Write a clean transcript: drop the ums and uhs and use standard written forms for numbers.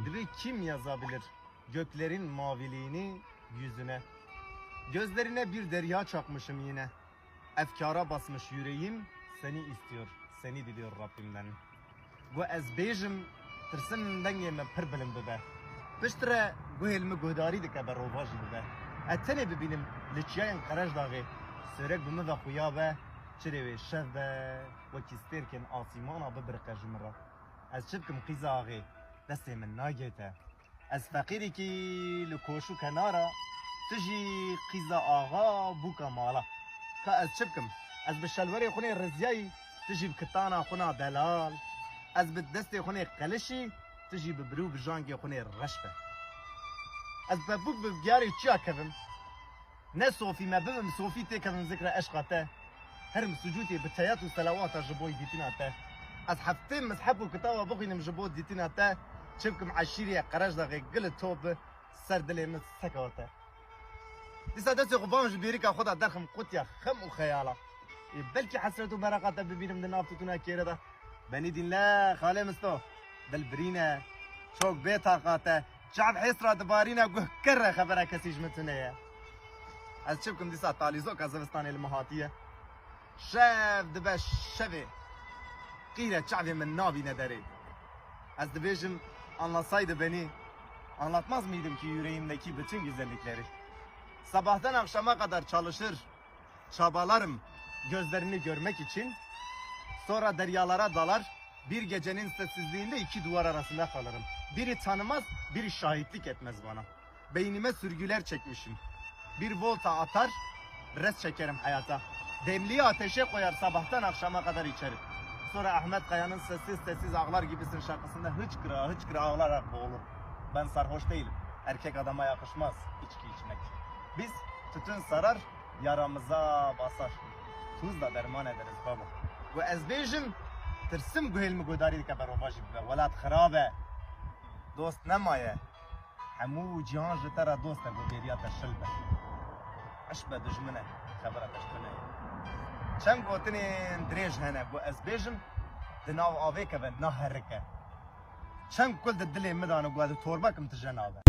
Dibi kim yazabilir göklerin maviliğini yüzüne? Gözlerine bir derya çakmışım yine. Efkara basmış yüreğim, seni istiyor, seni diliyor Rabbimden. Bu ezbejim tırsın dengeme pır bilim bibe. Piştre bu helmi guhdari dike berovajı bibe. Etene bibinim liçyayen karaj dağı. Sörek bimi ve xuya be, çire ve şev be. Ve kisterken asimana bibirke jumra. Ez çibkim qiza ağı, desti min nagete. Ez fakiri ki likoşu kenara, تجي قيزة آغا بوكا مالا كأز شبكم أز بالشلوري خوني رزياي تجي بكتانا خونا دلال أز بالدستي خوني قلشي تجي ببرو بجانجي خوني رشفة أز ببوك ببجاري تشيا كفم نه صوفي ما ببم صوفي تي كفم ذكرى أشقاته هرم سجوتي بتيات وسلاوات جبوي ديتيناته أز حفتين مسحبو كتاوا بغينم جبوي ديتيناته شبكم عشيري قراج داغي قل توب سردلي من سكوته دیسا دست خوبان جبیری که خدا درخم قطیا خم و خیالا بلکه حسرت و برقات ببینم در نافتتون کیره ده بنی دین لا خاله مستو دل برینه چوک بیت آقاته شعب حسرة دبارینه گوه کره خبره کسی جمتونه از شبکم دیسا تالیزو که زوستان المهاتیه شف دبه شفه قیره شعبی من نابی نداره از دبیجم anlasaydı beni anlatmaz mıydım ki yüreğimdeki bütün güzellikleri. Sabahtan akşama kadar çalışır, çabalarım gözlerini görmek için. Sonra deryalara dalar, bir gecenin sessizliğinde iki duvar arasında kalırım. Biri tanımaz, biri şahitlik etmez bana. Beynime sürgüler çekmişim. Bir volta atar, res çekerim hayata. Demliği ateşe koyar, sabahtan akşama kadar içerim. Sonra Ahmet Kaya'nın sessiz sessiz ağlar gibisin şarkısında hıçkıra hıçkıra ağlarak boğulur. Ben sarhoş değilim, erkek adama yakışmaz içki içmek. Biz tütün sarar, yaramıza basar. Tuzla derman ederiz baba. Bu ezbejim tırsım gühelmi gudari dike berovajı be. Velat kharabe. Dost nemaye. Hamu cihan jitara dost ne bu deriyata şilbe. Aşbe düşmene. Habara teştene. Çem gotinin drej hene. Bu ezbejim dinav aveke ve naherike. Çem kul de dili midanı guadı torbakim tijanabe.